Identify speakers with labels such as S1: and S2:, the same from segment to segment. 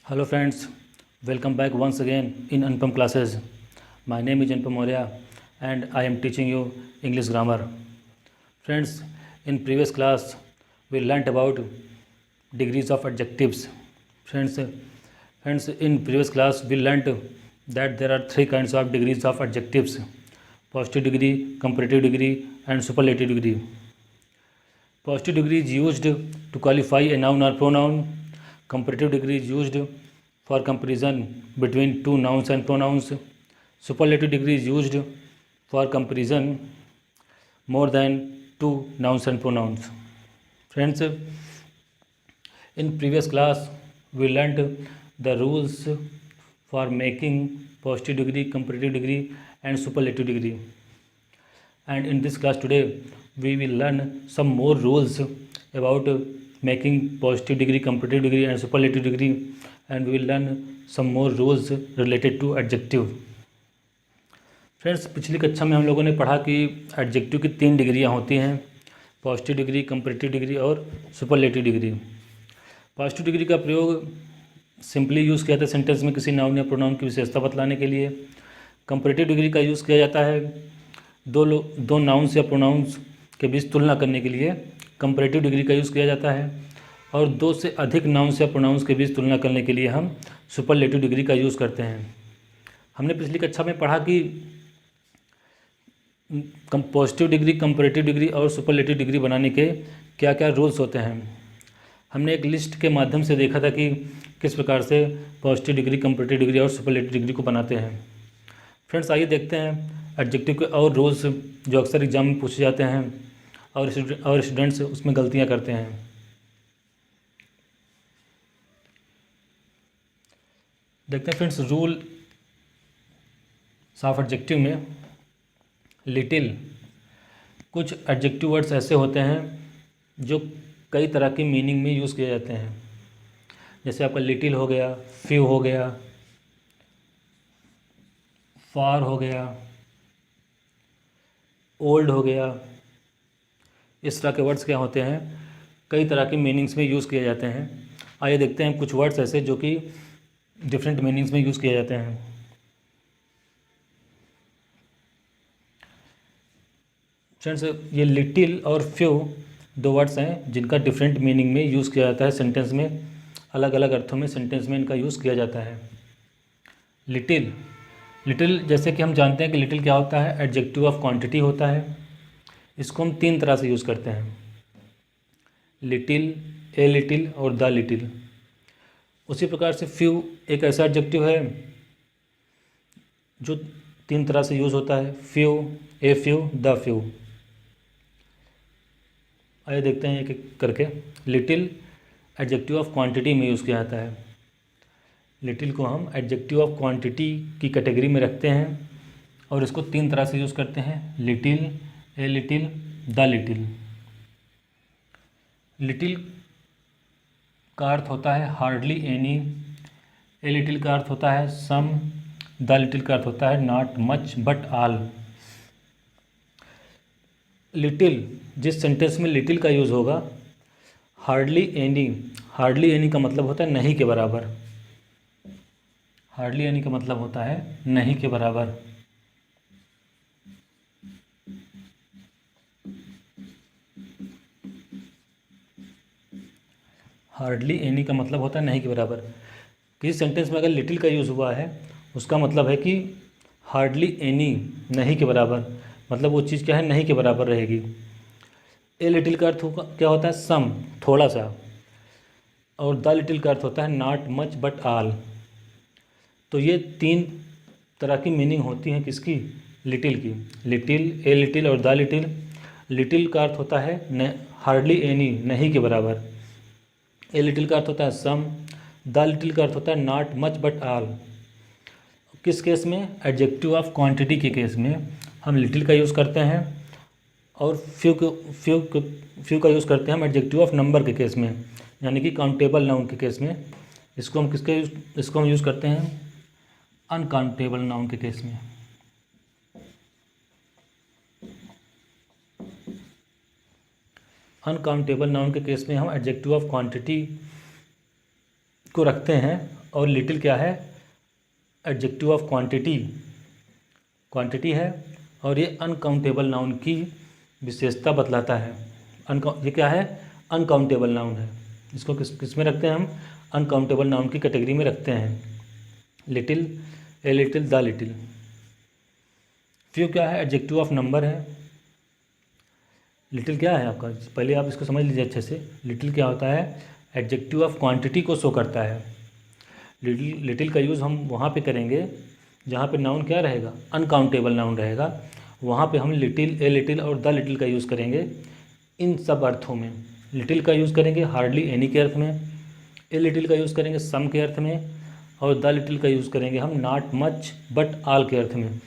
S1: Hello friends, welcome back once again in Anupam classes. My name is Anupam Maurya and I am teaching you English grammar. Friends, in previous class we learnt about degrees of adjectives. Friends, in previous class we learnt that there are three kinds of degrees of adjectives: positive degree, comparative degree and superlative degree. Positive degree is used to qualify a noun or pronoun. Comparative degree is used for comparison between two nouns and pronouns. Superlative degree is used for comparison more than two nouns and pronouns. Friends, in previous class we learnt the rules for making positive degree, comparative degree and superlative degree. And in this class today we will learn some more rules about making positive degree, comparative degree and superlative degree, and we will learn some more rules related to adjective. Friends, पिछली कक्षा में हम लोगों ने पढ़ा कि adjective की 3 डिग्रियाँ होती हैं: पॉजिटिव डिग्री, कंपैरेटिव डिग्री और सुपरलेटिव डिग्री। पॉजिटिव डिग्री का प्रयोग सिंपली यूज़ किया जाता है सेंटेंस में किसी नाउन या प्रोनाउन की विशेषता बतलाने के लिए। कंपैरेटिव डिग्री का यूज़ किया जाता है दो नाउन्स या प्रोनाउंस के बीच तुलना करने के लिए कंपैरेटिव डिग्री का यूज़ किया जाता है, और दो से अधिक नाउन्स या प्रोनाउंस के बीच तुलना करने के लिए हम सुपरलेटिव डिग्री का यूज़ करते हैं। हमने पिछली कक्षा में पढ़ा कि पॉजिटिव डिग्री, कंपैरेटिव डिग्री और सुपरलेटिव डिग्री बनाने के क्या क्या रूल्स होते हैं। हमने एक लिस्ट के माध्यम से देखा था कि किस प्रकार से पॉजिटिव डिग्री, कंपैरेटिव डिग्री और सुपरलेटिव डिग्री को बनाते हैं। फ्रेंड्स, आइए देखते हैं एडजेक्टिव के और रूल्स जो अक्सर एग्जाम में पूछे जाते हैं और स्टूडेंट्स उसमें गलतियां करते हैं। देखते हैं फ्रेंड्स, रूल ऑफ एडजेक्टिव में लिटिल, कुछ एडजेक्टिव वर्ड्स ऐसे होते हैं जो कई तरह की मीनिंग में यूज़ किए जाते हैं। जैसे आपका लिटिल हो गया, फ्यू हो गया, फार हो गया, ओल्ड हो गया। इस तरह के वर्ड्स क्या होते हैं, कई तरह की मीनिंग्स में यूज़ किए जाते हैं। आइए देखते हैं कुछ वर्ड्स ऐसे जो कि डिफरेंट मीनिंग्स में यूज़ किए जाते हैं। फ्रेंड्स, ये लिटिल और फ्यू दो वर्ड्स हैं जिनका डिफरेंट मीनिंग में यूज़ किया जाता है सेंटेंस में, अलग अलग अर्थों में सेंटेंस में इनका यूज़ किया जाता है। लिटिल, जैसे कि हम जानते हैं कि लिटिल क्या होता है, एडजेक्टिव ऑफ क्वांटिटी होता है। इसको हम 3 तरह से यूज़ करते हैं: लिटिल, ए लिटिल और द लिटिल। उसी प्रकार से फ्यू एक ऐसा एडजेक्टिव है जो 3 तरह से यूज़ होता है: few, a few, the few. आइए देखते हैं एक एक करके। लिटिल एडजेक्टिव ऑफ क्वांटिटी में यूज़ किया जाता है। लिटिल को हम एडजेक्टिव ऑफ क्वांटिटी की कैटेगरी में रखते हैं और इसको 3 तरह से यूज़ करते हैं: little, a little, the little. Little का अर्थ होता है हार्डली एनी, ए लिटिल का अर्थ होता है सम, द लिटिल का अर्थ होता है not much but all. Little, जिस सेंटेंस में लिटिल का यूज़ होगा, हार्डली एनी का मतलब होता है नहीं के बराबर। हार्डली एनी का मतलब होता है नहीं के बराबर। हार्डली एनी का मतलब होता है नहीं के बराबर। किसी सेंटेंस में अगर लिटिल का यूज़ हुआ है उसका मतलब है कि हार्डली एनी, नहीं के बराबर, मतलब वो चीज़ क्या है, नहीं के बराबर रहेगी। ए लिटिल का अर्थ क्या होता है, सम, थोड़ा सा, और द लिटिल का अर्थ होता है नॉट मच बट ऑल। तो ये 3 तरह की मीनिंग होती हैं किसकी, लिटिल की। लिटिल, ए लिटिल और द लिटिल। लिटिल का अर्थ होता है हार्डली एनी, नहीं के बराबर। ए लिटिल का अर्थ होता है सम, द लिटिल का अर्थ होता है नॉट मच बट ऑल। किस केस में, एडजेक्टिव ऑफ क्वांटिटी के केस में हम लिटिल का यूज़ करते हैं, और फ्यू का यूज़ करते हैं हम एडजेक्टिव ऑफ नंबर के केस में, यानी कि काउंटेबल नाउन के केस में। इसको हम यूज़ करते हैं अनकाउंटेबल नाउन के केस में। अनकाउंटेबल नाउन के केस में हम एडजेक्टिव ऑफ क्वांटिटी को रखते हैं और लिटिल क्या है, एडजेक्टिव ऑफ क्वांटिटी, क्वांटिटी है, और ये अनकाउंटेबल नाउन की विशेषता बतलाता है। ये क्या है, अनकाउंटेबल नाउन है। इसको किस में रखते हैं हम, अनकाउंटेबल नाउन की कैटेगरी में रखते हैं। Little, a little, the little. Few क्या है, एडजेक्टिव ऑफ नंबर है। लिटिल क्या है आपका, पहले आप इसको समझ लीजिए अच्छे से। लिटिल क्या होता है, एडजेक्टिव ऑफ क्वांटिटी को शो करता है। लिटिल का यूज़ हम वहाँ पे करेंगे जहाँ पे नाउन क्या रहेगा, अनकाउंटेबल नाउन रहेगा। वहाँ पे हम लिटिल, ए लिटिल और द लिटिल का यूज़ करेंगे इन सब अर्थों में। लिटिल का यूज़ करेंगे हार्डली एनी के अर्थ में, ए लिटिल का यूज़ करेंगे सम के अर्थ में, और द लिटिल का यूज़ करेंगे हम नॉट मच बट ऑल के अर्थ में।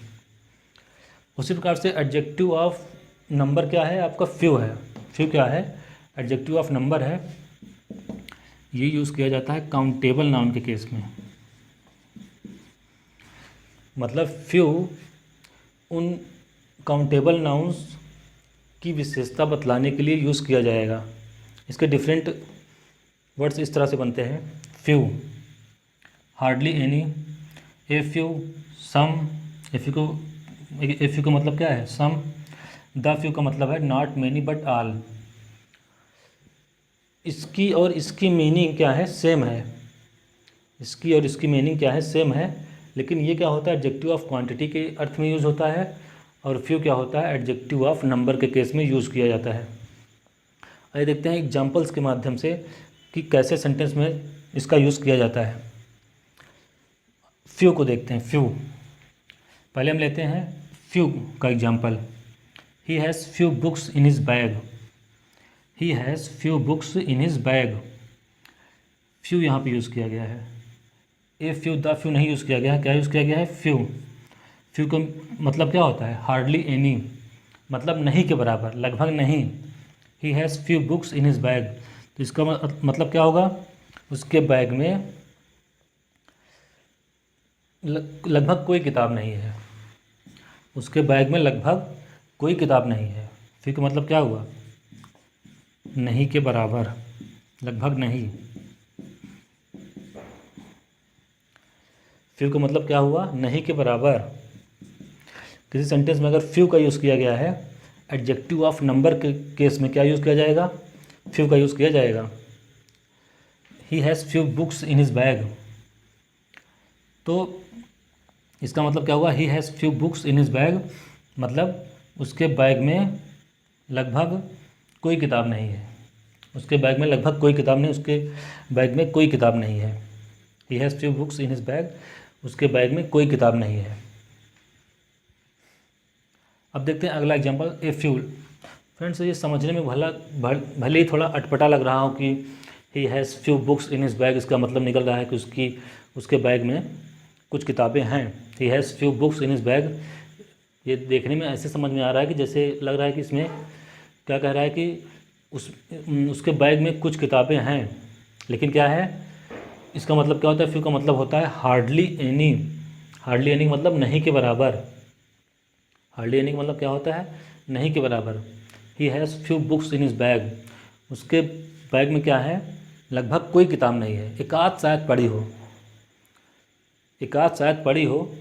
S1: उसी प्रकार से एडजेक्टिव ऑफ नंबर क्या है आपका, फ्यू है। फ्यू क्या है, एडजेक्टिव ऑफ नंबर है। ये यूज़ किया जाता है काउंटेबल नाउन के केस में। मतलब फ्यू उन काउंटेबल नाउन्स की विशेषता बतलाने के लिए यूज़ किया जाएगा। इसके डिफरेंट वर्ड्स इस तरह से बनते हैं। Few, hardly any, a few, some. A few का मतलब क्या है, सम। द फ्यू का मतलब है नॉट मैनी बट ऑल। इसकी और इसकी मीनिंग क्या है, सेम है। इसकी और इसकी मीनिंग क्या है, सेम है। लेकिन ये क्या होता है, एडजेक्टिव ऑफ क्वांटिटी के अर्थ में यूज़ होता है, और फ्यू क्या होता है, एडजेक्टिव ऑफ नंबर के केस में यूज़ किया जाता है। आइए देखते हैं एग्जांपल्स के माध्यम से कि कैसे सेंटेंस में इसका यूज़ किया जाता है। फ्यू को देखते हैं। फ्यू, पहले हम लेते हैं फ्यू का example. He has few books in his bag. He has few books in his bag. Few यहाँ पे यूज़ किया गया है। ए फ्यू, द फ्यू नहीं यूज़ किया गया है। क्या यूज़ किया गया है, फ्यू। फ्यू का मतलब क्या होता है, हार्डली एनी, मतलब नहीं के बराबर, लगभग नहीं। He has few books in his bag, तो इसका मतलब क्या होगा, उसके बैग में लगभग कोई किताब नहीं है। उसके बैग में लगभग कोई किताब नहीं है। फ्यू का मतलब क्या हुआ, नहीं के बराबर, लगभग नहीं। फ्यू का मतलब क्या हुआ, नहीं के बराबर। किसी सेंटेंस में अगर फ्यू का यूज़ किया गया है, एडजेक्टिव ऑफ नंबर के केस में क्या यूज़ किया जाएगा, फ्यू का यूज़ किया जाएगा। He has few books in his bag, तो इसका मतलब क्या हुआ, he has few books in his bag, मतलब उसके बैग में लगभग कोई किताब नहीं है। उसके बैग में लगभग कोई किताब नहीं, उसके बैग में कोई किताब नहीं है। He has few books in his bag, उसके बैग में कोई किताब नहीं है। अब देखते हैं अगला एग्जांपल, ए फ्यू। फ्रेंड्स, ये समझने में भले ही थोड़ा अटपटा लग रहा हो कि he has few books in his bag, इसका मतलब निकल रहा है कि उसके बैग में कुछ किताबें हैं। He has few books in his bag, ये देखने में ऐसे समझ में आ रहा है कि जैसे लग रहा है कि इसमें क्या कह रहा है कि उसके बैग में कुछ किताबें हैं, लेकिन क्या है, इसका मतलब क्या होता है, फ्यू का मतलब होता है हार्डली एनी। हार्डली एनी मतलब नहीं के बराबर। हार्डली एनी का मतलब क्या होता है, नहीं के बराबर। He has few books in his bag, उसके बैग में क्या है, लगभग कोई किताब नहीं है। एक आध शायद पढ़ी हो, एक आध शायद पढ़ी हो,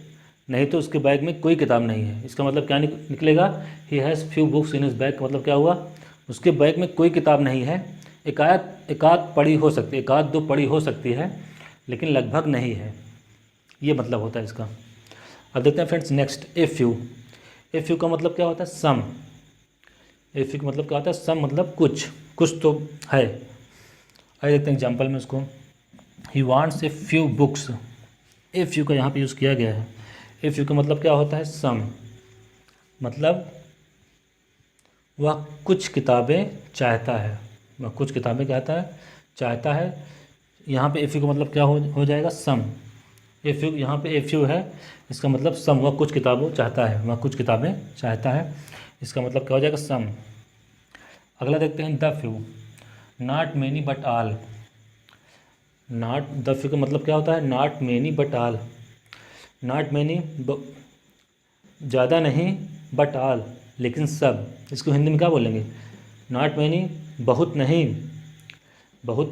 S1: नहीं तो उसके बैग में कोई किताब नहीं है। इसका मतलब क्या निकलेगा, he has few books in his bag का मतलब क्या हुआ, उसके बैग में कोई किताब नहीं है। एक आध पढ़ी हो सकती है, एक आध दो पढ़ी हो सकती है, लेकिन लगभग नहीं है। ये मतलब होता है इसका। अब देखते हैं friends next, a few. A few का मतलब क्या होता है, सम। ए फ्यू का मतलब क्या होता है, सम मतलब कुछ तो है। आइए देखते हैं एग्जाम्पल में उसको। He wants a few books. A few का यहाँ पे यूज़ किया गया है। ए फ्यू का मतलब क्या होता है, सम, मतलब वह कुछ किताबें चाहता है। वह कुछ किताबें चाहता है। यहाँ पे ए फ्यू का मतलब क्या हो जाएगा, सम। ए फ्यू, यहाँ पे ए फ्यू है, इसका मतलब सम, वह कुछ किताबों चाहता है, वह कुछ किताबें चाहता है, इसका मतलब क्या हो जाएगा, सम। अगला देखते हैं the few. Not many but all. Not, the few का मतलब क्या होता है, not many but all. Not many ज़्यादा नहीं, बट ऑल लेकिन सब। इसको हिंदी में क्या बोलेंगे, नॉट मैनी बहुत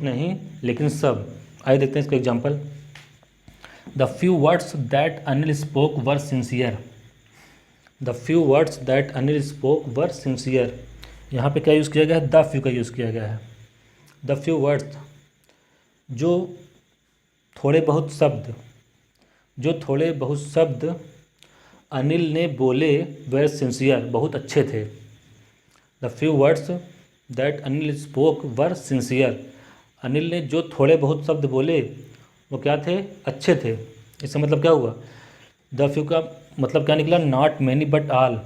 S1: नहीं लेकिन सब। आइए देखते हैं इसका example. The few words that Anil spoke were sincere. The few words that Anil spoke were sincere. यहाँ पे क्या यूज़ किया गया है? द फ्यू का यूज़ किया गया है। द फ्यू वर्ड्स, जो थोड़े बहुत शब्द, जो थोड़े बहुत शब्द अनिल ने बोले वर सिंसियर, बहुत अच्छे थे। The few words that Anil spoke were sincere. Anil ने जो थोड़े बहुत शब्द बोले वो क्या थे? अच्छे थे। इसका मतलब क्या हुआ? द फ्यू का मतलब क्या निकला? Not many but all.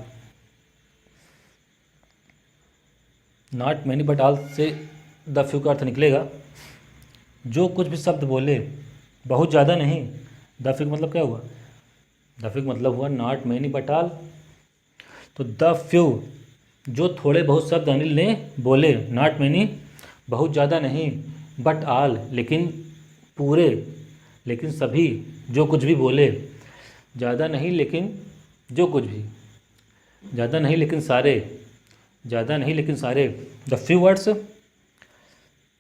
S1: Not many but all से द फ्यू का अर्थ निकलेगा जो कुछ भी शब्द बोले, बहुत ज़्यादा नहीं। द फ्यू का मतलब क्या हुआ? द फ्यू का मतलब हुआ नॉट मैनी बट ऑल। तो द फ्यू, जो थोड़े बहुत शब्द अनिल ने बोले, नॉट मैनी, बहुत ज़्यादा नहीं, बट ऑल, लेकिन पूरे, लेकिन सभी, जो कुछ भी बोले, ज़्यादा नहीं लेकिन जो कुछ भी, ज़्यादा नहीं लेकिन सारे, ज़्यादा नहीं लेकिन सारे। द फ्यू वर्ड्स,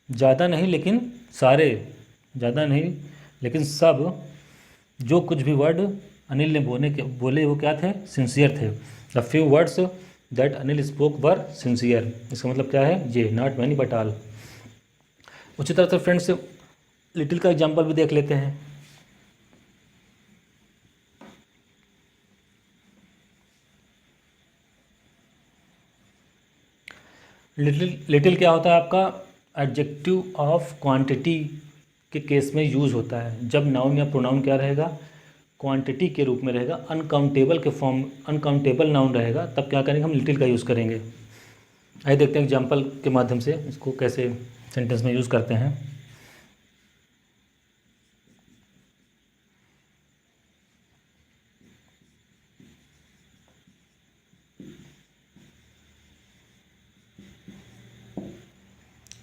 S1: ज़्यादा नहीं लेकिन सारे, ज़्यादा नहीं लेकिन सब, जो कुछ भी वर्ड अनिल ने बोले वो क्या थे? सिंसियर थे। The few words that Anil spoke were sincere. इसका मतलब क्या है? ये नॉट मैनी बट ऑल। उसी तरह से फ्रेंड्स लिटिल का एग्जाम्पल भी देख लेते हैं। लिटिल क्या होता है आपका? एडजेक्टिव ऑफ क्वांटिटी के केस में यूज़ होता है। जब नाउन या प्रोनाउन क्या रहेगा? क्वांटिटी के रूप में रहेगा, अनकाउंटेबल के फॉर्म, अनकाउंटेबल नाउन रहेगा, तब क्या करेंगे? हम लिटिल का यूज़ करेंगे। आइए देखते हैं एग्जाम्पल के माध्यम से इसको कैसे सेंटेंस में यूज़ करते हैं।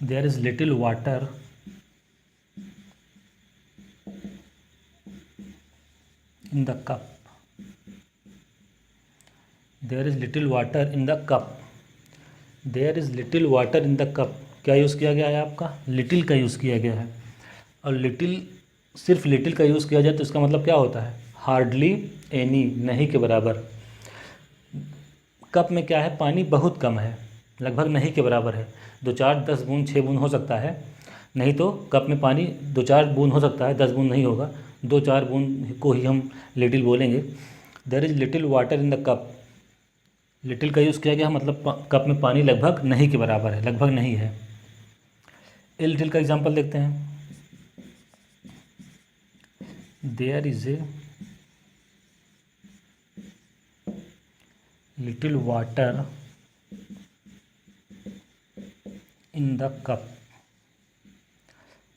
S1: There is little water in the cup. There is little water in the cup. There is little water in the cup. क्या यूज़ किया गया है आपका? लिटिल का यूज़ किया गया है। और लिटिल, सिर्फ लिटिल का यूज़ किया जाए तो इसका मतलब क्या होता है? हार्डली एनी, नहीं के बराबर। कप में क्या है? पानी बहुत कम है, लगभग नहीं के बराबर है। 2-4 10 बूंद 6 बूंद हो सकता है, नहीं तो कप में पानी 2-4 बूंद हो सकता है, 10 बूंद नहीं होगा। 2-4 बूंद को ही हम लिटिल बोलेंगे। There is little water in the cup. Little का यूज़ किया गया मतलब कप में पानी लगभग नहीं के बराबर है, लगभग नहीं है। ए लिटिल का एग्जांपल देखते हैं। There is a little water in the cup.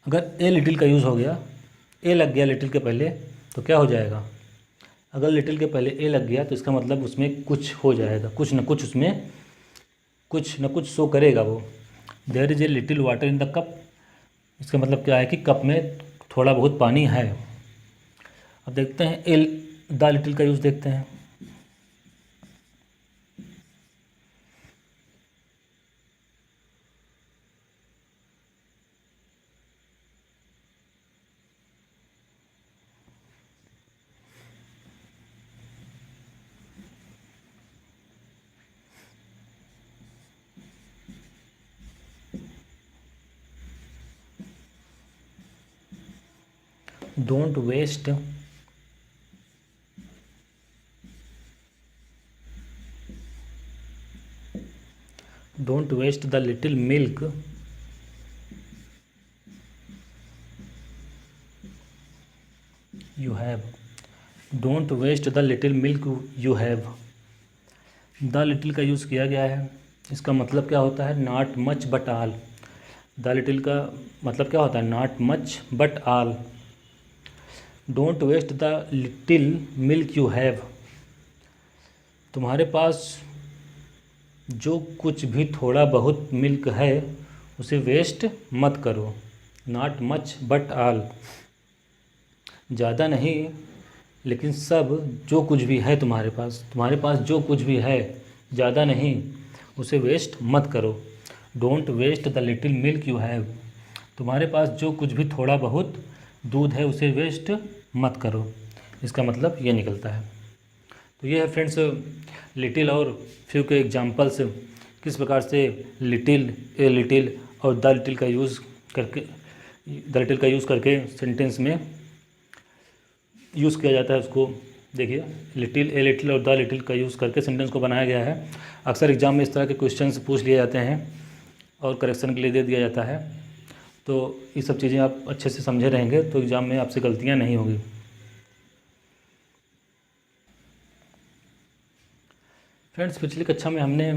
S1: अगर ए लिटिल का यूज़ हो गया, ए लग गया लिटिल के पहले, तो क्या हो जाएगा? अगर लिटिल के पहले ए लग गया तो इसका मतलब उसमें कुछ हो जाएगा, कुछ न कुछ उसमें कुछ न कुछ शो करेगा वो। There is a little water in the cup, इसका मतलब क्या है कि कप में थोड़ा बहुत पानी है। अब देखते हैं ए द लिटिल का यूज़ देखते हैं। Don't waste the little milk you have. Don't waste the little milk you have. The little का यूज़ किया गया है, इसका मतलब क्या होता है? Not much but all. The little का मतलब क्या होता है? Not much but all. Don't waste the little milk you have. तुम्हारे पास जो कुछ भी थोड़ा बहुत मिल्क है उसे वेस्ट मत करो। नॉट मच बट ऑल, ज़्यादा नहीं लेकिन सब, जो कुछ भी है तुम्हारे पास जो कुछ भी है, ज़्यादा नहीं, उसे वेस्ट मत करो। Don't waste the little milk you have. तुम्हारे पास जो कुछ भी थोड़ा बहुत दूध है उसे वेस्ट मत करो, इसका मतलब ये निकलता है। तो ये है फ्रेंड्स लिटिल और फ्यू के एग्जांपल्स, किस प्रकार से लिटिल, ए लिटिल और द लिटिल का यूज़ करके सेंटेंस में यूज़ किया जाता है। उसको देखिए, लिटिल, ए लिटिल और द लिटिल का यूज़ करके सेंटेंस को बनाया गया है। अक्सर एग्जाम में इस तरह के क्वेश्चंस पूछ लिए जाते हैं और करेक्शन के लिए दे दिया जाता है। तो ये सब चीज़ें आप अच्छे से समझे रहेंगे तो एग्ज़ाम में आपसे गलतियाँ नहीं होगी। फ्रेंड्स, पिछली कक्षा में हमने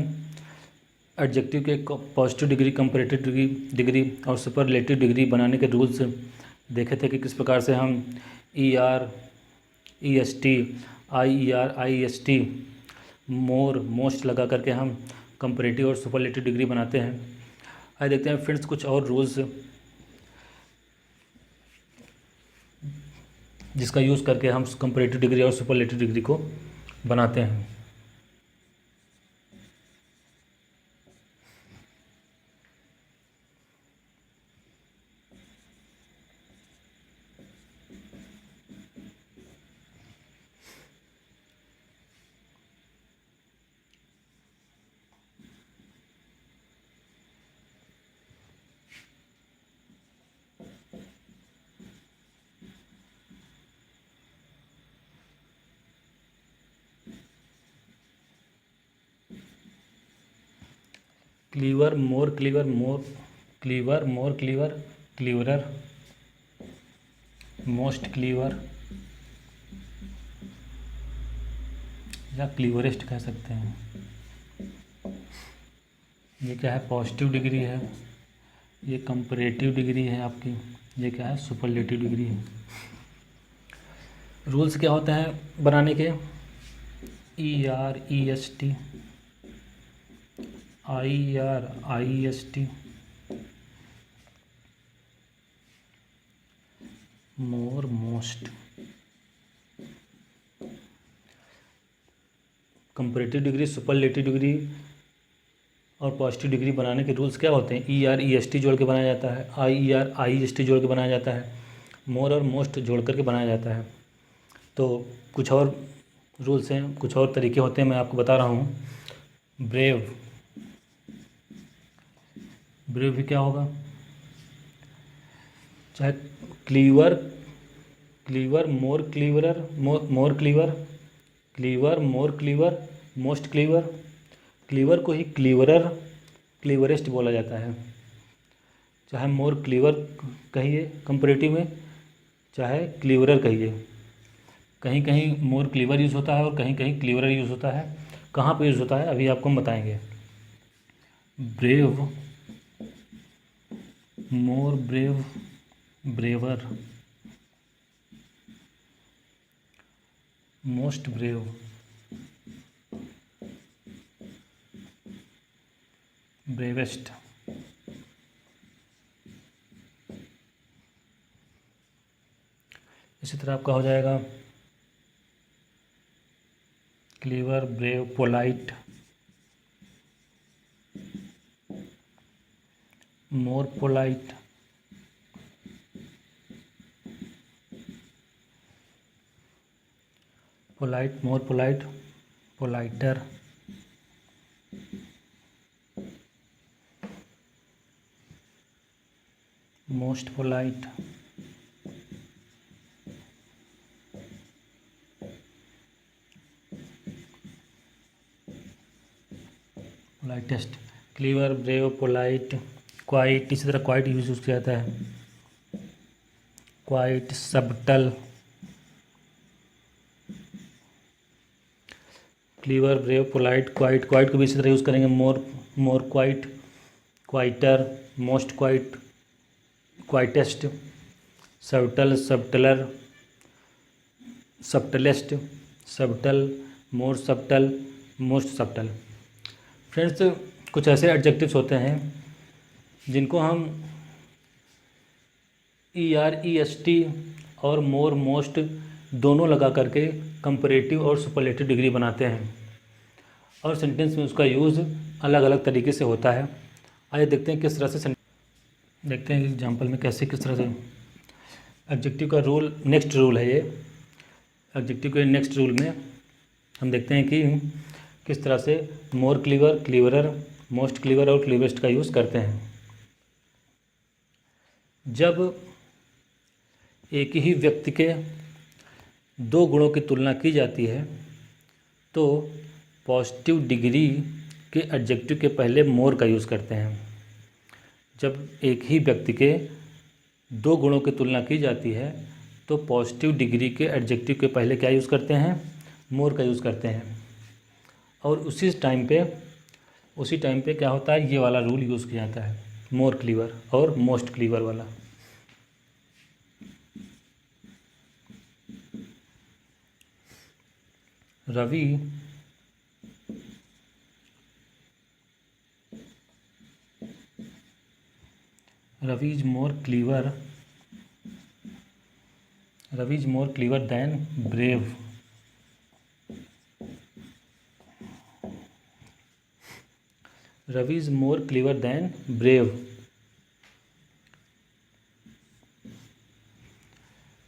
S1: एडजेक्टिव के पॉजिटिव डिग्री, कंपैरेटिव डिग्री और सुपरलेटिव डिग्री बनाने के रूल्स देखे थे कि किस प्रकार से हम ER, EST, IER, IEST, more, most लगा करके हम कंपैरेटिव और सुपरलेटिव डिग्री बनाते हैं। आइए देखते हैं फ्रेंड्स कुछ और रूल्स जिसका यूज़ करके हम कंपैरेटिव डिग्री और सुपरलेटिव डिग्री को बनाते हैं। क्लीवर, मोर क्लीवर, मोर क्लीवर, मोर क्लीवर, क्लीवरर, मोस्ट क्लीवर या क्लीवरेस्ट कह सकते हैं। ये क्या है? पॉजिटिव डिग्री है। ये कंपैरेटिव डिग्री है आपकी। ये क्या है? सुपरलेटिव डिग्री है। रूल्स क्या होते हैं बनाने के? ER, EST, IER, IEST, more, most. Comparative degree, superlative degree और पॉजिटिव डिग्री बनाने के रूल्स क्या होते हैं? ER, EST जोड़ के बनाया जाता है। IER, IEST जोड़ के बनाया जाता है। मोर और मोस्ट जोड़ करके बनाया जाता है। तो कुछ और रूल्स हैं, कुछ और तरीके होते हैं, मैं आपको बता रहा हूँ। ब्रेव, ब्रेव भी क्या होगा? चाहे क्लीवर, क्लीवर, मोर क्लीवरर, मोर क्लीवर, क्लीवर, मोर क्लीवर, मोस्ट क्लीवर। क्लीवर को ही क्लीवरर, क्लीवरेस्ट बोला जाता है। चाहे मोर क्लीवर कहिए कंपैरेटिव में, चाहे क्लीवरर कहिए। कहीं कहीं मोर क्लीवर यूज़ होता है और कहीं कहीं क्लीवरर यूज़ होता है। कहाँ पे यूज़ होता है अभी आपको हम बताएंगे। Brave, more brave, braver, most brave, bravest. इसी तरह आपका हो जाएगा clever, brave, polite, more polite, polite, more polite, politer, most polite, politest. Clever, brave, polite, quiet. इसी तरह क्वाइट यूज किया जाता है। Quiet, subtle. Clever, brave, polite, quiet. Quiet को भी इसी तरह यूज़ करेंगे। More, more quiet, quieter, most quiet, quietest, subtle, subtler, subtlest, subtle, more subtle, most subtle. Friends, कुछ ऐसे एडजेक्टिव्स होते हैं जिनको हम ER, EST और मोर, मोस्ट दोनों लगा करके कंपैरेटिव और सुपरलेटिव डिग्री बनाते हैं और सेंटेंस में उसका यूज़ अलग अलग तरीके से होता है। आइए देखते हैं किस तरह से देखते हैं एग्जाम्पल में कैसे किस तरह से। एडजेक्टिव का रूल, नेक्स्ट रूल है ये। एडजेक्टिव के नेक्स्ट रूल में हम देखते हैं कि किस तरह से मोर क्लीवर, क्लीवरर, मोस्ट क्लीवर और क्लीवेस्ट का यूज़ करते हैं। जब एक ही व्यक्ति के दो गुणों की तुलना की जाती है तो पॉजिटिव डिग्री के एडजेक्टिव के पहले मोर का यूज़ करते हैं। जब एक ही व्यक्ति के दो गुणों की तुलना की जाती है तो पॉजिटिव डिग्री के एडजेक्टिव के पहले क्या यूज़ करते हैं, मोर का यूज़ करते हैं। और उसी टाइम पे क्या होता है, ये वाला रूल यूज़ किया जाता है, मोर क्लीवर और मोस्ट क्लीवर वाला। Ravi is more clever than brave. Ravi is more clever than brave.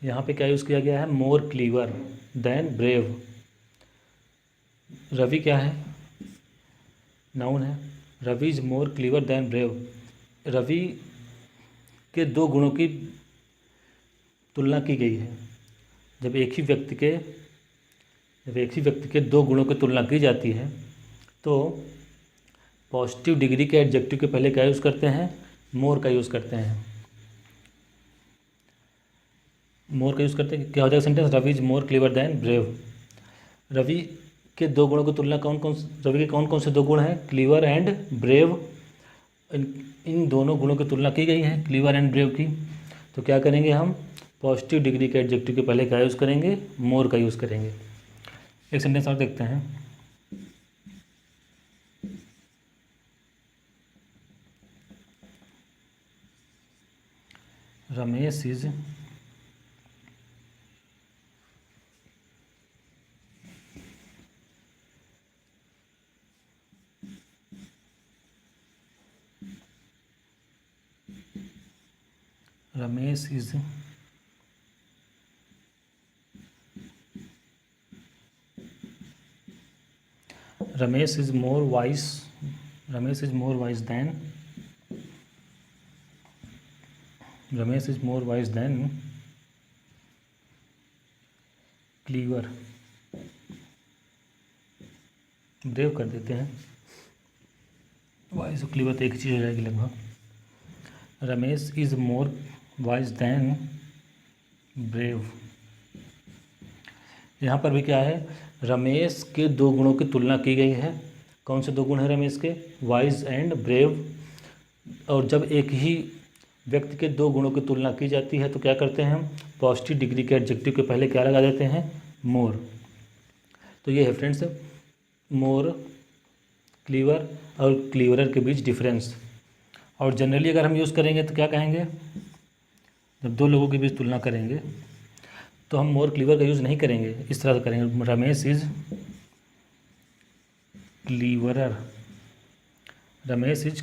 S1: यहाँ पे क्या यूज़ किया गया है, more clever than brave. Ravi क्या है, नाउन है। Ravi is more clever than brave. Ravi के दो गुणों की तुलना की गई है। जब एक ही व्यक्ति के दो गुणों की तुलना की जाती है तो पॉजिटिव डिग्री के एडजेक्टिव के पहले क्या यूज़ करते हैं, मोर का यूज़ करते हैं। मोर का यूज़ करते हैं, क्या हो जाएगा sentence, Ravi is more clever than brave. Ravi के दो गुणों की तुलना रवि के कौन कौन से दो गुण हैं, क्लीवर एंड ब्रेव। इन दोनों गुणों की तुलना की गई है, क्लीवर एंड ब्रेव की। तो क्या करेंगे हम, पॉजिटिव डिग्री के एडजेक्टिव के पहले क्या यूज़ करेंगे, मोर का यूज़ करेंगे। एक सेंटेंस और देखते हैं। Ramesh is more wise than clever. Brave कर देते हैं, वाइज और क्लीवर तो एक चीज़ हो जाएगी लगभग। Ramesh is more wise than brave. यहाँ पर भी क्या है, रमेश के दो गुणों की तुलना की गई है। कौन से दो गुण हैं रमेश के, वाइज एंड ब्रेव। और जब एक ही व्यक्ति के दो गुणों की तुलना की जाती है तो क्या करते हैं हम, पॉजिटिव डिग्री के एडजेक्टिव के पहले क्या लगा देते हैं, मोर। तो ये है फ्रेंड्स मोर, क्लीवर और क्लीवरर के बीच डिफरेंस। और जनरली अगर हम यूज़ करेंगे तो क्या कहेंगे, जब दो लोगों के बीच तुलना करेंगे तो हम मोर क्लीवर का यूज़ नहीं करेंगे, इस तरह से करेंगे, रमेश इज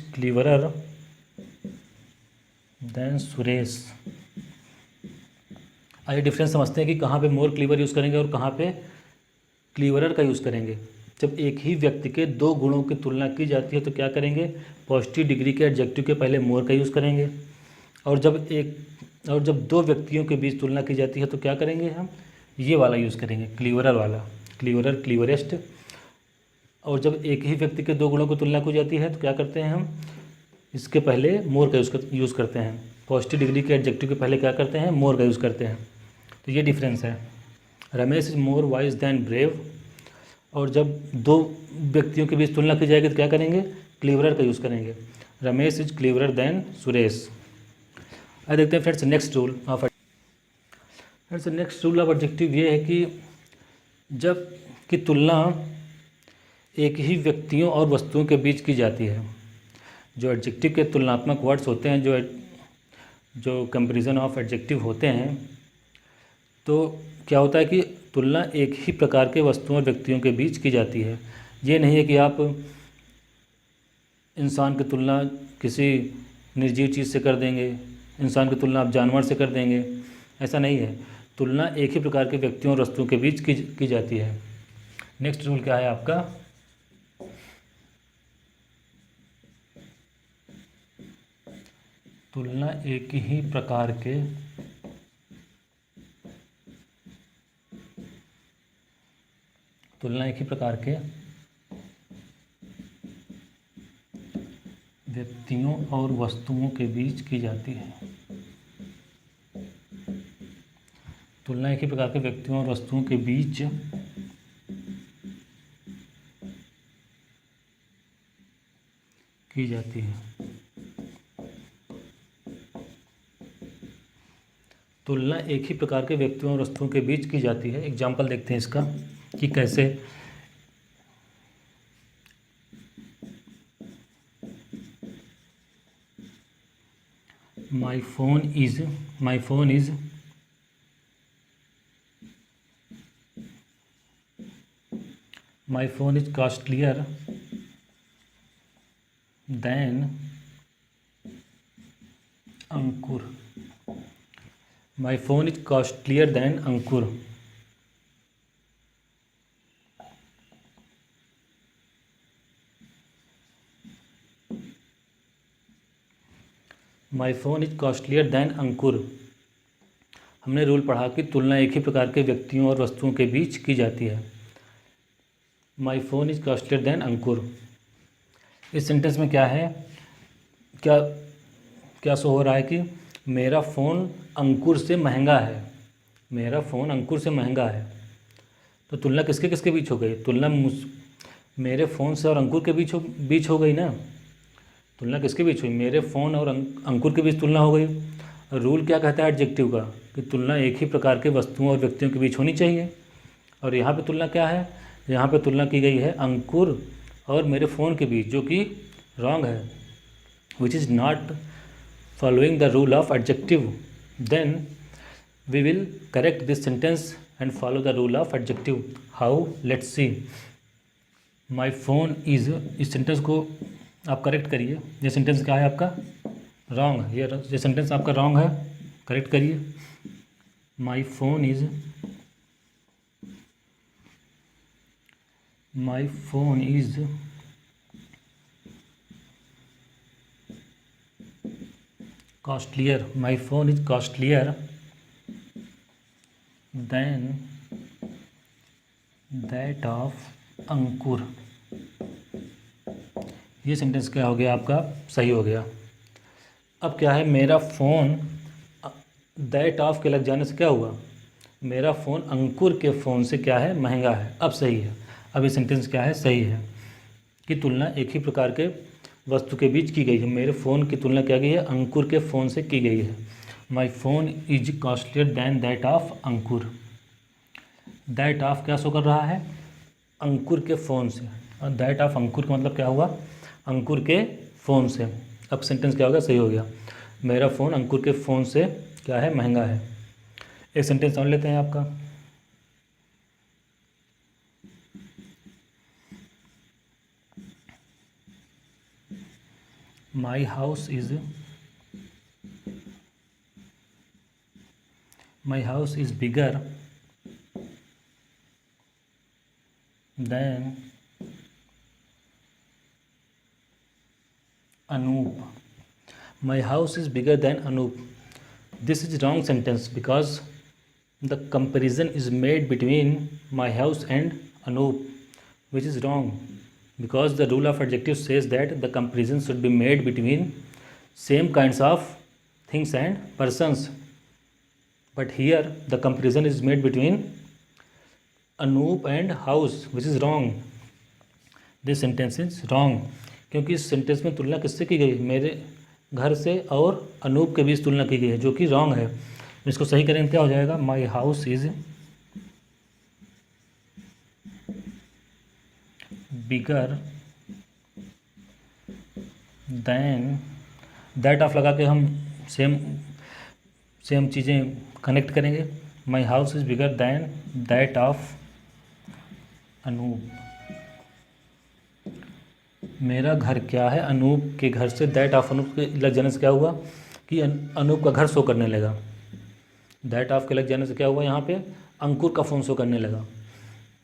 S1: क्लीवरर देन सुरेश। आइए डिफरेंस समझते हैं कि कहाँ पे मोर क्लीवर यूज़ करेंगे और कहाँ पे क्लीवरर का यूज़ करेंगे। जब एक ही व्यक्ति के दो गुणों की तुलना की जाती है तो क्या करेंगे, पॉजिटिव डिग्री के एडजेक्टिव के पहले मोर का यूज़ करेंगे। और जब दो व्यक्तियों के बीच तुलना की जाती है तो क्या करेंगे हम, ये वाला यूज़ करेंगे, क्लीवरर वाला, क्लीवरर, क्लीवरेस्ट। और जब एक ही व्यक्ति के दो गुणों की तुलना की जाती है तो क्या करते हैं हम, इसके पहले मोर का यूज़ करते हैं। पॉजिटिव डिग्री के एडजेक्टिव के पहले क्या करते हैं, मोर का यूज़ करते हैं। तो ये डिफरेंस है। Ramesh is more wise than brave. और जब दो व्यक्तियों के बीच तुलना की जाएगी तो क्या करेंगे, क्लीवरर का यूज़ करेंगे, रमेश इज क्लीवरर दैन सुरेश। अब देखते हैं friends next rule of adjective ये है कि जब की तुलना एक ही व्यक्तियों और वस्तुओं के बीच की जाती है। जो एडजेक्टिव के तुलनात्मक वर्ड्स होते हैं, जो कंपैरिजन ऑफ एडजेक्टिव होते हैं, तो क्या होता है कि तुलना एक ही प्रकार के वस्तुओं और व्यक्तियों के बीच की जाती है। ये नहीं है कि आप इंसान की तुलना किसी निर्जीव चीज़ से कर देंगे, इंसान की तुलना आप जानवर से कर देंगे, ऐसा नहीं है। तुलना एक ही प्रकार के व्यक्तियों और वस्तुओं के बीच की जाती है। नेक्स्ट रूल क्या है आपका? तुलना एक ही प्रकार के व्यक्तियों और वस्तुओं के बीच की जाती है। तुलना एक ही प्रकार के व्यक्तियों और वस्तुओं के बीच की जाती है। तुलना एक ही प्रकार के व्यक्तियों और वस्तुओं के बीच की जाती है। एग्जाम्पल देखते हैं इसका कि कैसे। My phone is costlier than Ankur. My phone is costlier than Ankur. My phone is costlier than अंकुर। हमने रूल पढ़ा कि तुलना एक ही प्रकार के व्यक्तियों और वस्तुओं के बीच की जाती है। My phone is costlier than अंकुर। इस सेंटेंस में क्या है, क्या शो हो रहा है कि मेरा फ़ोन अंकुर से महंगा है। मेरा फ़ोन अंकुर से महंगा है। तो तुलना किसके किसके बीच हो गई? तुलना मेरे फ़ोन से और अंकुर के बीच हो गई ना। तुलना किसके बीच हुई? मेरे फ़ोन और अंकुर के बीच तुलना हो गई। रूल क्या कहता है एडजेक्टिव का? कि तुलना एक ही प्रकार के वस्तुओं और व्यक्तियों के बीच होनी चाहिए। और यहाँ पे तुलना क्या है? यहाँ पे तुलना की गई है अंकुर और मेरे फ़ोन के बीच, जो कि रॉन्ग है, which is not following the rule of adjective. Then we will correct this sentence and follow the rule of adjective. How? Let's see. My phone is, इस सेंटेंस को आप करेक्ट करिए। ये सेंटेंस क्या है आपका? रॉन्ग है। ये सेंटेंस आपका रॉन्ग है, करेक्ट करिए। My phone is costlier. My phone is costlier than that of Ankur. ये सेंटेंस क्या हो गया आपका? सही हो गया। अब क्या है, मेरा फ़ोन दैट ऑफ के लग जाने से क्या हुआ? मेरा फ़ोन अंकुर के फ़ोन से क्या है? महंगा है। अब सही है। अब ये सेंटेंस क्या है? सही है कि तुलना एक ही प्रकार के वस्तु के बीच की गई है। मेरे फ़ोन की तुलना क्या गई है? अंकुर के फ़ोन से की गई है। My phone is costlier than that of Ankur. That of क्या शो कर रहा है? अंकुर के फ़ोन से। और दैट ऑफ अंकुर का मतलब क्या हुआ? अंकुर के फ़ोन से। अब सेंटेंस क्या होगा? सही हो गया। मेरा फ़ोन अंकुर के फ़ोन से क्या है? महंगा है। एक सेंटेंस समझ लेते हैं आपका। माई house is bigger than Anup. My house is bigger than Anup. This is wrong sentence because the comparison is made between my house and Anup, which is wrong because the rule of adjective says that the comparison should be made between same kinds of things and persons. But here the comparison is made between Anup and house, which is wrong. This sentence is wrong क्योंकि इस sentence में तुलना किससे की गई? मेरे घर से और अनूप के बीच तुलना की गई है, जो कि रॉन्ग है। इसको सही करेंगे क्या हो जाएगा? My house is bigger than, that of लगा के हम सेम चीज़ें कनेक्ट करेंगे। My house is bigger than that of Anoop. मेरा घर क्या है? अनूप के घर से। दैट ऑफ अनूप के लग जाने से क्या हुआ कि अनूप का घर शो करने लगा। दैट ऑफ के लग जाने से क्या हुआ, यहाँ पे अंकुर का फ़ॉर्म शो करने लगा।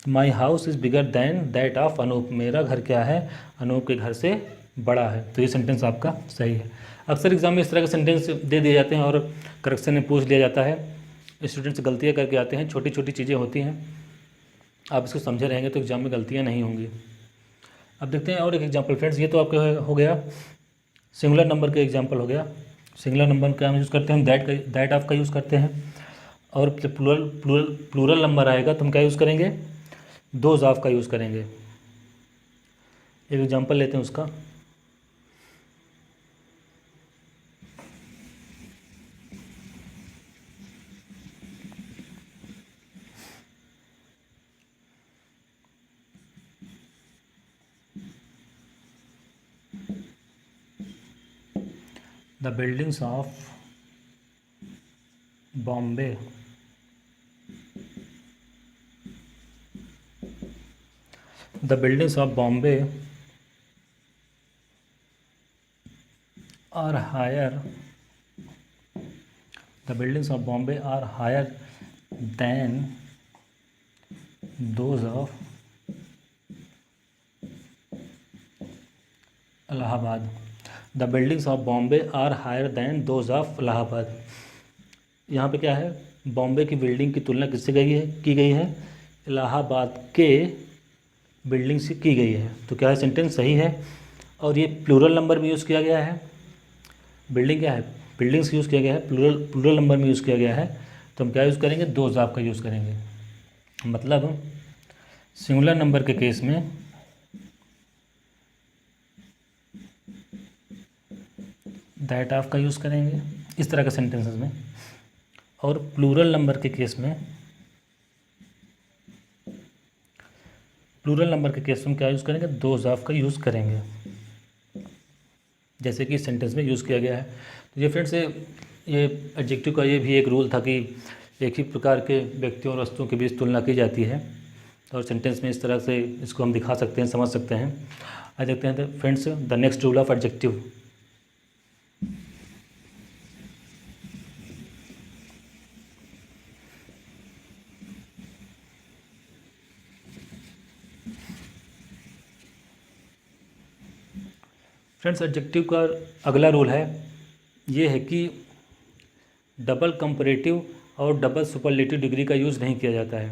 S1: My house is bigger than that of Anoop, मेरा घर क्या है, अनूप के घर से बड़ा है। तो ये सेंटेंस आपका सही है। अक्सर एग्जाम में इस तरह के सेंटेंस दे दिए जाते हैं और करेक्शन में पूछ लिया जाता है। स्टूडेंट्स गलतियाँ करके आते हैं, छोटी छोटी चीज़ें होती हैं, आप इसको समझे रहेंगे तो एग्जाम में गलतियाँ नहीं होंगी। अब देखते हैं और एक एग्जाम्पल फ्रेंड्स। ये तो आपका हो गया सिंगुलर नंबर का एग्जाम्पल हो गया। सिंगुलर नंबर का हम यूज़ करते हैं दैट ऑफ का यूज़ करते हैं, और जब प्लूरल नंबर आएगा तो हम क्या यूज़ करेंगे, दोज ऑफ का यूज़ करेंगे। एक एग्जाम्पल लेते हैं उसका। The buildings of Bombay the buildings of Bombay are higher the buildings of Bombay are higher than those of Allahabad. The buildings of Bombay are higher than those of Allahabad. यहाँ पे क्या है, बॉम्बे की बिल्डिंग की तुलना किससे की गई है, इलाहाबाद के बिल्डिंग से की गई है। तो क्या है, सेंटेंस सही है। और ये प्लूरल नंबर में यूज़ किया गया है। बिल्डिंग क्या है, बिल्डिंग्स यूज़ किया गया है, प्लूरल नंबर में यूज़ किया गया है। तो हम क्या यूज़ करेंगे, दोज ऑफ का यूज़ करेंगे। मतलब सिंगुलर नंबर के केस में दैट ऑफ का यूज़ करेंगे इस तरह के सेंटेंसेस में, और प्लूरल नंबर के केस में हम क्या यूज़ करेंगे, दोज ऑफ का यूज़ करेंगे, जैसे कि इस सेंटेंस में यूज़ किया गया है। तो ये फ्रेंड्स ये एडजेक्टिव का ये भी एक रूल था कि एक ही प्रकार के व्यक्तियों और वस्तुओं के बीच तुलना की जाती है, और सेंटेंस में इस तरह से इसको हम दिखा सकते हैं, समझ सकते हैं। आज देखते हैं friends the next rule of adjective. Friends adjective का अगला रूल है, ये है कि डबल कंपैरेटिव और डबल सुपरलेटिव डिग्री का यूज़ नहीं किया जाता है।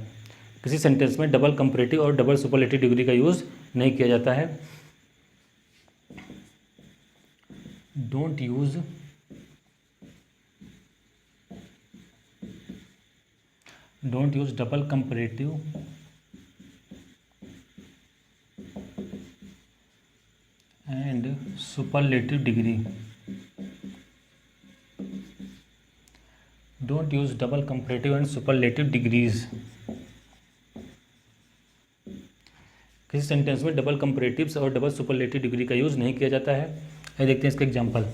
S1: किसी सेंटेंस में डबल कंपैरेटिव और डबल सुपरलेटिव डिग्री का यूज़ नहीं किया जाता है। Don't use double comparative and superlative degree. Don't use double comparative and superlative degrees. किसी सेंटेंस में डबल कंपैरेटिव्स और डबल सुपरलेटिव डिग्री का यूज़ नहीं किया जाता है। ये देखते हैं इसका example.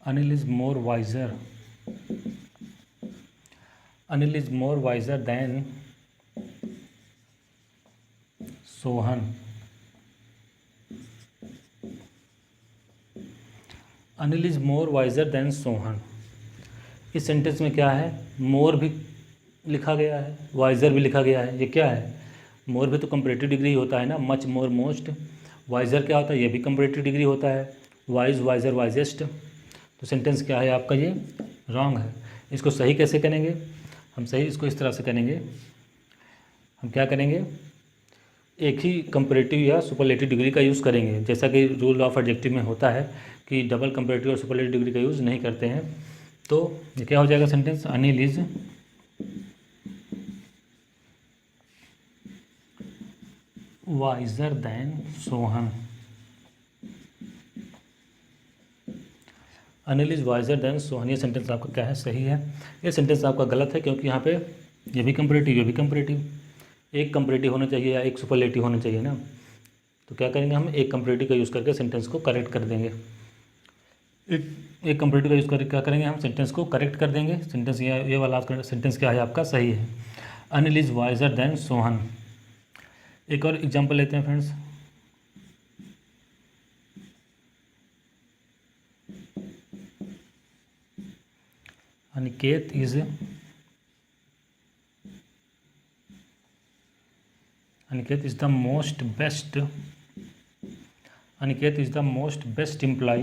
S1: Anil is more visor than Sohan. Anil is more visor than Sohan. इस सेंटेंस में क्या है, मोर भी लिखा गया है, वाइजर भी लिखा गया है। ये क्या है, मोर भी तो कंपैरेटिव डिग्री होता है ना, मच, मोर, मोस्ट। वाइजर क्या होता है, ये भी कंपैरेटिव डिग्री होता है, वाइज, वाइजर, वाइजेस्ट। तो सेंटेंस क्या है आपका, ये रॉन्ग है। इसको सही कैसे करेंगे, हम सही इसको इस तरह से करेंगे। हम क्या करेंगे, एक ही कंपैरेटिव या सुपरलेटिव डिग्री का यूज़ करेंगे, जैसा कि रूल ऑफ एडजेक्टिव में होता है कि डबल कंपैरेटिव और सुपरलेटिव डिग्री का यूज़ नहीं करते हैं। तो ये क्या हो जाएगा sentence, Anil is visor than Sohan. Anil is visor than Sohan. ये सेंटेंस आपका क्या है, सही है। ये सेंटेंस आपका गलत है, क्योंकि यहाँ पे ये भी कंपैरेटिव, ये भी कंपैरेटिव, एक कंपैरेटिव होना चाहिए या एक सुपरलेटिव होना चाहिए ना। तो क्या करेंगे, हम एक कंपैरेटिव का यूज़ करके सेंटेंस को करेक्ट कर देंगे। एक कंपैरेटिव का यूज़ कर क्या करेंगे हम, सेंटेंस को करेक्ट कर देंगे। सेंटेंस ये वाला सेंटेंस क्या है आपका, सही है। Anil is wiser than Sohan. एक और एग्जांपल लेते हैं friends. Aniket is the most best employ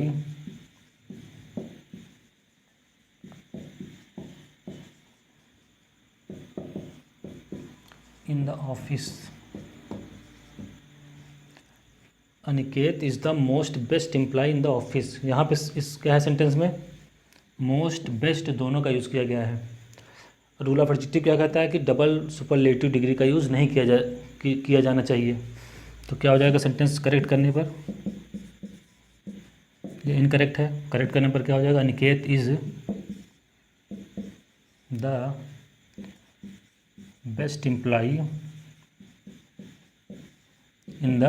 S1: in the office. Aniket is the most best employ in the office. यहाँ पे इस क्या है सेंटेंस में, मोस्ट बेस्ट दोनों का यूज़ किया गया है। रूल ऑफ एडजेक्टिव क्या कहता है कि डबल सुपरलेटिव डिग्री का यूज़ नहीं किया जाना चाहिए। तो क्या हो जाएगा सेंटेंस करेक्ट करने पर, ये इनकरेक्ट है, करेक्ट करने पर क्या हो जाएगा, Aniket is the best employ in the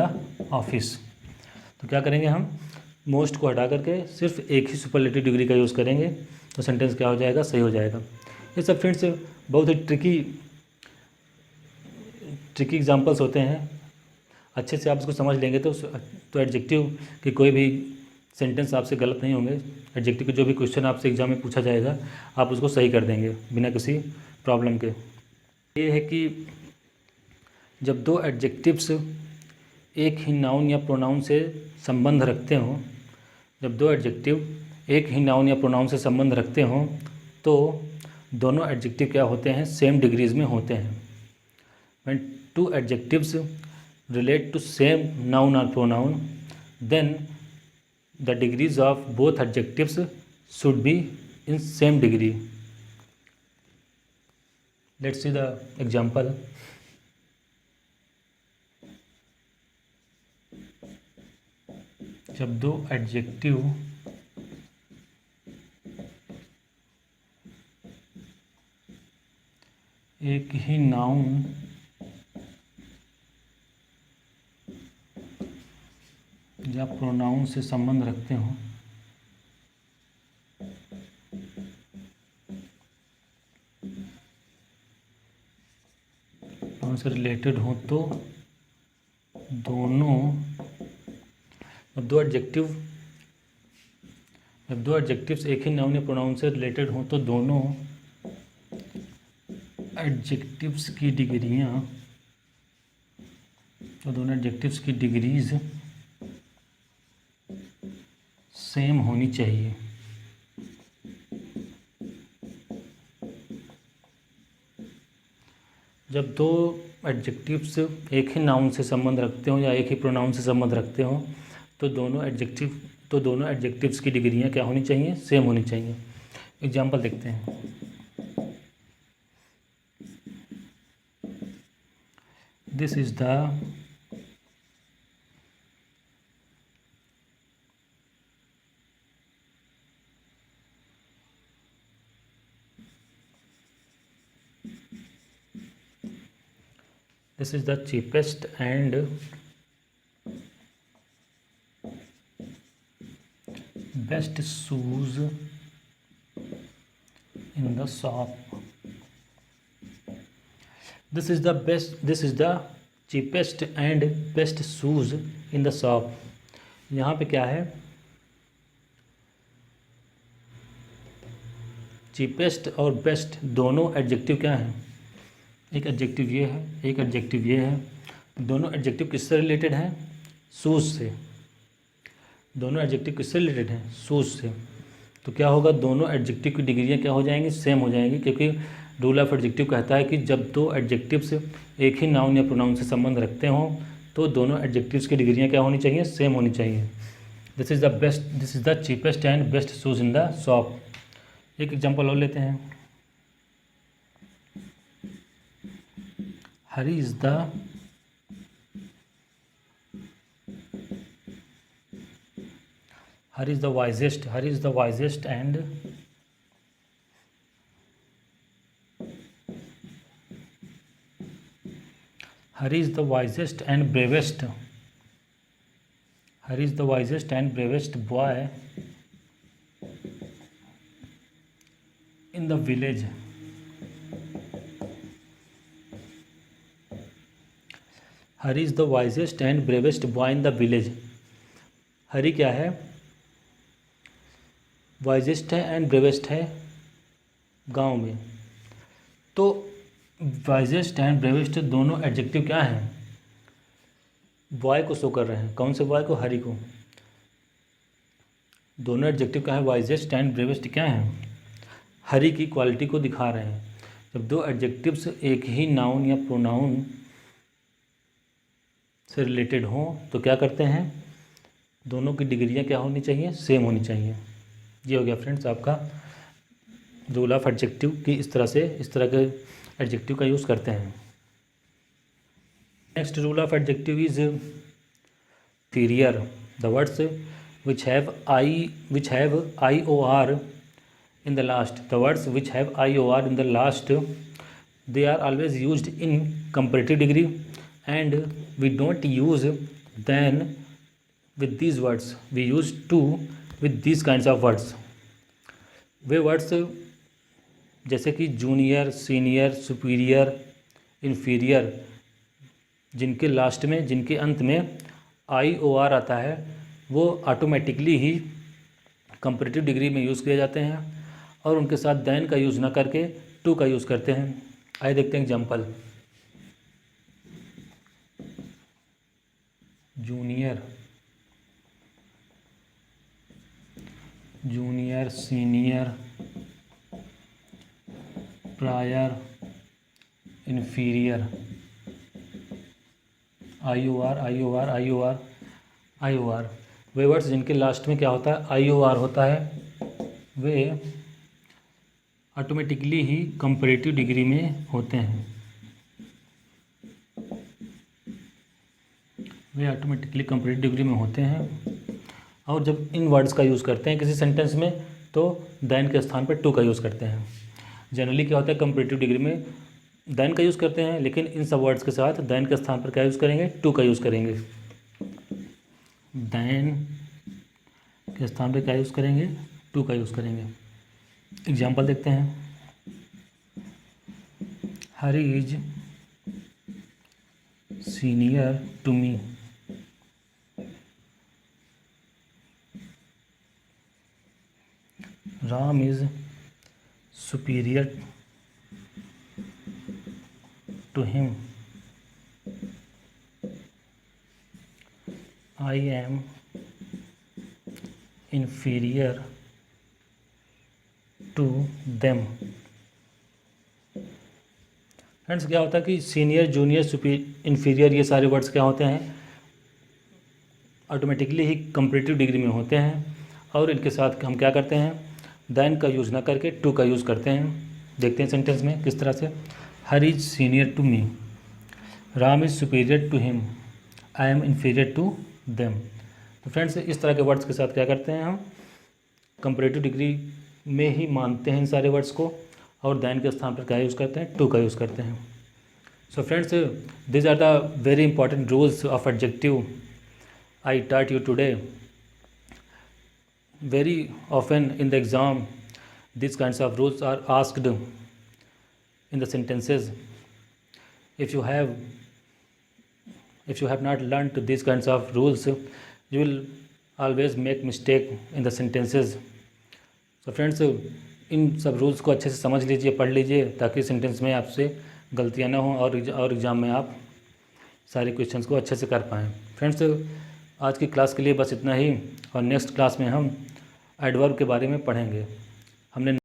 S1: office. तो क्या करेंगे हम, मोस्ट को हटा करके सिर्फ एक ही सुपरलेटिव डिग्री का यूज़ करेंगे, तो सेंटेंस क्या हो जाएगा, सही हो जाएगा। ये सब फ्रेंड्स बहुत ही ट्रिकी एग्जांपल्स होते हैं। अच्छे से आप इसको समझ लेंगे तो एडजेक्टिव की कोई भी सेंटेंस आपसे गलत नहीं होंगे। एडजेक्टिव के जो भी क्वेश्चन आपसे एग्जाम में पूछा जाएगा आप उसको सही कर देंगे बिना किसी प्रॉब्लम के। ये है कि जब दो एडजेक्टिव्स एक ही नाउन या प्रोनाउन से संबंध रखते हों, जब दो एडजेक्टिव एक ही नाउन या प्रोनाउन से संबंध रखते हों तो दोनों एडजेक्टिव क्या होते हैं, सेम डिग्रीज में होते हैं। When two adjectives relate to same noun or pronoun, then the degrees of both adjectives should be in same degree. Let's see the example. जब दो एडजेक्टिव एक ही नाउन या प्रोनाउन से संबंध रखते हों से रिलेटेड हो तो दोनों जब दो एडजेक्टिव्स एक ही नाउन या प्रोनाउन से रिलेटेड हों तो दोनों एडजेक्टिव्स की डिग्रीज सेम होनी चाहिए। जब दो एडजेक्टिव्स एक ही नाउन से संबंध रखते हों या एक ही प्रोनाउन से संबंध रखते हों तो दोनों एडजेक्टिव्स की डिग्रियां क्या होनी चाहिए, सेम होनी चाहिए। एग्जांपल देखते हैं। This is the cheapest and best shoes in the shop. This is the cheapest and best shoes in the shop. यहाँ पे क्या है, चीपेस्ट और बेस्ट दोनों एडजेक्टिव क्या हैं, एक एडजेक्टिव ये है, एक एडजेक्टिव ये है। दोनों एडजेक्टिव किससे रिलेटेड हैं, शूज़ से। दोनों एडजेक्टिव किससे रिलेटेड हैं, शूज़ से। तो क्या होगा, दोनों एडजेक्टिव की डिग्रियां क्या हो जाएंगी, सेम हो जाएंगी, क्योंकि रूल ऑफ एडजेक्टिव कहता है कि जब दो एडजेक्टिव्स एक ही नाउन या प्रोनाउन से संबंध रखते हों तो दोनों एडजेक्टिव्स की डिग्रियां क्या होनी चाहिए, सेम होनी चाहिए। This is the cheapest and best shoes in the shop. एक एग्जाम्पल और लेते हैं। Hari is the wisest and bravest boy in the village. Hari is the wisest and bravest boy in the village. Hari क्या है? वाइजेस्ट है and bravest है गांव में। तो वाइजेस्ट एंड ब्रेवेस्ट दोनों एडजेक्टिव क्या हैं? बॉय को शो कर रहे हैं। कौन से बॉय को? हरी को। दोनों एडजेक्टिव क्या है? वाइजेस्ट एंड ब्रेवेस्ट क्या हैं? हरी की क्वालिटी को दिखा रहे हैं। जब दो एडजेक्टिव्स एक ही नाउन या प्रोनाउन से रिलेटेड हों तो क्या करते हैं? दोनों की डिग्रियां क्या होनी चाहिए? सेम होनी चाहिए। ये हो गया फ्रेंड्स आपका रूल ऑफ एडजेक्टिव कि इस तरह के एडजेक्टिव का यूज़ करते हैं। Next rule of adjective is inferior. The words which have IOR in the last. The words which have IOR in the last, they are always used in comparative degree, and we don't use then with these words. We use to with these kinds of words. Way words जैसे कि junior, senior, superior, inferior, जिनके last में, जिनके अंत में IOR आता है, वो ऑटोमेटिकली ही कंपैरेटिव डिग्री में यूज़ किए जाते हैं और उनके साथ देन का यूज़ ना करके टू का यूज़ करते हैं। आइए देखते हैं example. Junior, junior, senior, prior, inferior, IOR। वे वर्ड्स जिनके लास्ट में क्या होता है? IOR होता है, वे ऑटोमेटिकली ही कंपैरेटिव डिग्री में होते हैं। वे ऑटोमेटिकली कंपैरेटिव डिग्री में होते हैं और जब इन वर्ड्स का यूज़ करते हैं किसी सेंटेंस में तो देन के स्थान पर टू का यूज़ करते हैं। जनरली क्या होता है? कंपैरेटिव डिग्री में देन का यूज़ करते हैं, लेकिन इन सब वर्ड्स के साथ देन के स्थान पर क्या यूज़ करेंगे? टू का यूज़ करेंगे। देन के स्थान पर क्या यूज़ करेंगे? टू का यूज़ करेंगे। एग्जाम्पल देखते हैं। Hari is senior to me. Ram is superior to him. I am inferior to them. Friends क्या होता है कि सीनियर, जूनियर, इन्फीरियर ये सारे वर्ड्स क्या होते हैं? ऑटोमेटिकली ही कंपैरेटिव डिग्री में होते हैं और इनके साथ हम क्या करते हैं? देन का यूज़ ना करके टू का यूज़ करते हैं। देखते हैं सेंटेंस में किस तरह से। Hari is senior to me, Ram is superior to him, I am inferior to them. तो फ्रेंड्स इस तरह के वर्ड्स के साथ क्या करते हैं? हम कंपैरेटिव डिग्री में ही मानते हैं इन सारे वर्ड्स को और देन के स्थान पर क्या यूज़ करते हैं? टू का यूज़ करते हैं। So friends this are the very important rules of adjective I taught you today. Very often in the exam these kinds of rules are asked in the sentences. If you have not learned these kinds of rules, you will always make mistake in the sentences. So friends, इन सब rules को अच्छे से समझ लीजिए, पढ़ लीजिए ताकि sentence में आपसे गलतियाँ ना हों और एग्ज़ाम में आप सारे क्वेश्चंस को अच्छे से कर पाएँ। फ्रेंड्स आज की क्लास के लिए बस इतना ही और नेक्स्ट क्लास में हम एडवर्ब के बारे में पढ़ेंगे। हमने